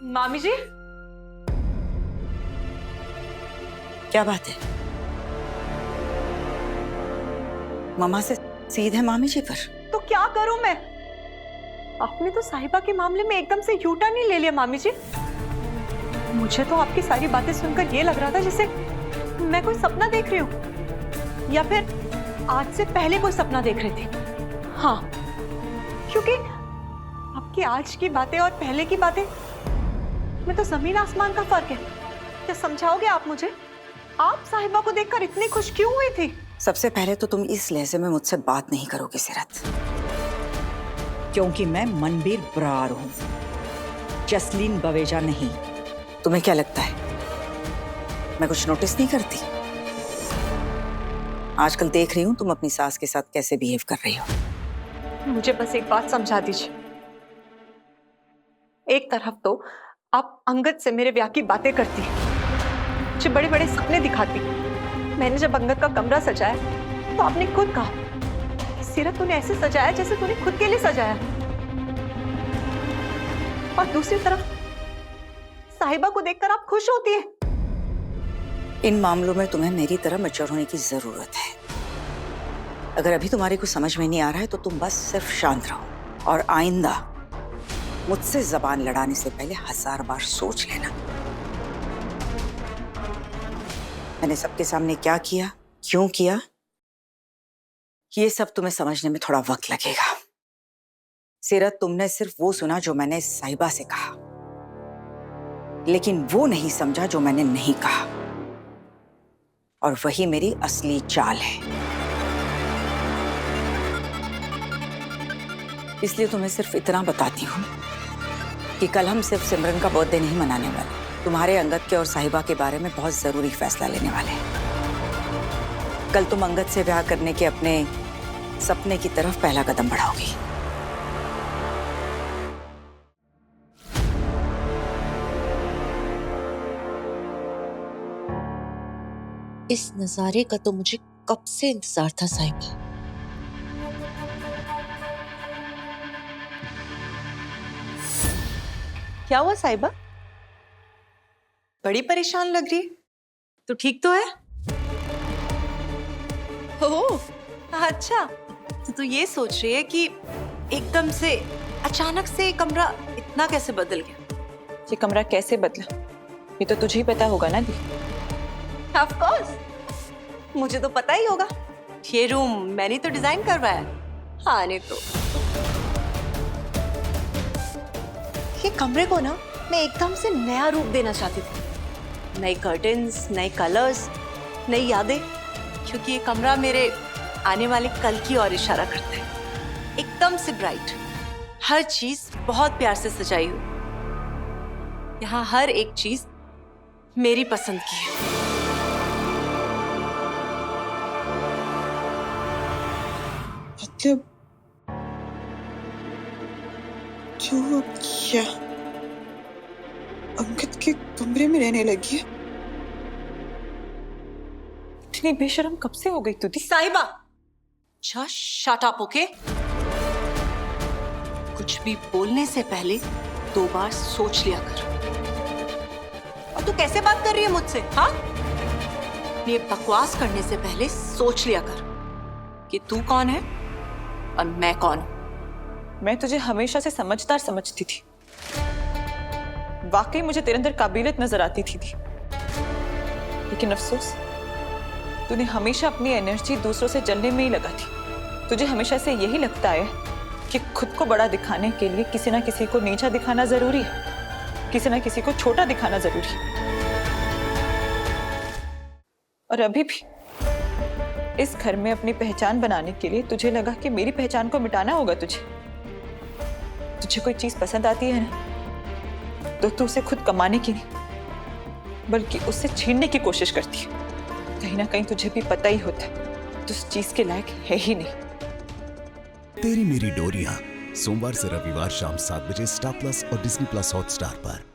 मामी जी, क्या बात है? मम्मा से सीधे मामी जी पर? तो क्या करूं मैं? आपने तो साहिबा के मामले में एकदम से यू टर्न ही ले लिया मामी जी। मुझे तो आपकी सारी बातें सुनकर ये लग रहा था जैसे मैं कोई सपना देख रही हूँ, या फिर आज से पहले कोई सपना देख रही थी। हाँ, क्योंकि आपकी आज की बातें और पहले की बातें में तो जमीन आसमान का फर्क है। क्या समझाओगे आप मुझे? आप साहिबा को देखकर इतनी खुश क्यों हुई थी? सबसे पहले तो तुम इस लहजे में मुझसे बात नहीं करोगी सीरत, क्योंकि मैं मनबीर बरार हूं, जसलीन बवेजा नहीं। तुम्हें क्या लगता है मैं कुछ नोटिस नहीं करती? आजकल देख रही हूं तुम अपनी सास के साथ कैसे बिहेव कर रही हो। मुझे बस एक बात समझा दीजिए। एक तरफ तो आप अंगद से मेरे ब्याह की बातें करती, मुझे बड़े बड़े सपने दिखाती। मैंने जब अंगद का कमरा सजाया तो आपने खुद कहा कि सीरत तूने ऐसे सजाया जैसे तूने खुद के लिए सजाया। और दूसरी तरफ साहिबा को देखकर आप खुश होती है। इन मामलों में तुम्हें मेरी तरह मैच्योर होने की जरूरत है। अगर अभी तुम्हारे को समझ में नहीं आ रहा है तो तुम बस सिर्फ शांत रहो और आइंदा मुझसे जबान लड़ाने से पहले 1000 बार सोच लेना। मैंने सबके सामने क्या किया, क्यों किया, ये सब तुम्हें समझने में थोड़ा वक्त लगेगा। सीरत, तुमने सिर्फ वो सुना जो मैंने साहिबा से कहा, लेकिन वो नहीं समझा जो मैंने नहीं कहा, और वही मेरी असली चाल है। इसलिए तुम्हें सिर्फ इतना बताती हूँ कि कल हम सिर्फ सिमरन का बर्थडे नहीं मनाने वाले, तुम्हारे अंगद के और साहिबा के बारे में बहुत जरूरी फैसला लेने वाले हैं। कल तुम अंगद से ब्याह करने के अपने सपने की तरफ पहला कदम बढ़ाओगी। इस नजारे का तो मुझे कब से इंतजार था साहिबा। क्या हुआ साहिबा? बड़ी परेशान लग रही है। तो ठीक तो है? ओह, अच्छा। तो ये सोच रही है कि एकदम से अचानक से कमरा इतना कैसे बदल गया? ये कमरा कैसे बदला ये तो तुझे ही पता होगा ना दी। ऑफ कोर्स, मुझे तो पता ही होगा। ये रूम मैंने तो डिजाइन करवाया। हाँ, नहीं तो ये कमरे को ना मैं एकदम से नया रूप देना चाहती थी। नए कर्टन्स, नए कलर्स, नई यादें, क्योंकि ये कमरा मेरे आने वाले कल की ओर इशारा करता है। एकदम से ब्राइट, हर चीज बहुत प्यार से सजाई हुई। यहाँ हर एक चीज मेरी पसंद की है। मतलब जो अब क्या अंगद के कमरे में रहने लगी है? इतनी बेशर्म कब से हो गई तू दी? साहिबा, जस्ट शट अप, ओके? कुछ भी बोलने से पहले 2 बार सोच लिया कर। और तू कैसे बात कर रही है मुझसे? हाँ, ये बकवास करने से पहले सोच लिया कर कि तू कौन है और मैं कौन हूं। मैं तुझे हमेशा से समझदार समझती थी। वाकई मुझे तेरे अंदर काबिलियत नजर आती थी, लेकिन अफसोस तूने हमेशा अपनी एनर्जी दूसरों से जलने में ही लगा थी। तुझे हमेशा से यही लगता है कि खुद को बड़ा दिखाने के लिए किसी ना किसी को नीचा दिखाना जरूरी है, किसी ना किसी को छोटा दिखाना जरूरी है। और अभी भी इस घर में अपनी पहचान बनाने के लिए तुझे लगा कि मेरी पहचान को मिटाना होगा। तुझे कोई चीज पसंद आती है ना, तो तू उसे खुद कमाने की नहीं बल्कि उससे छीनने की कोशिश करती है। कहीं ना कहीं तुझे भी पता ही होता है तू उस चीज के लायक है ही नहीं। तेरी मेरी डोरियां, सोमवार से रविवार शाम 7 बजे स्टार प्लस और डिज्नी प्लस हॉटस्टार पर।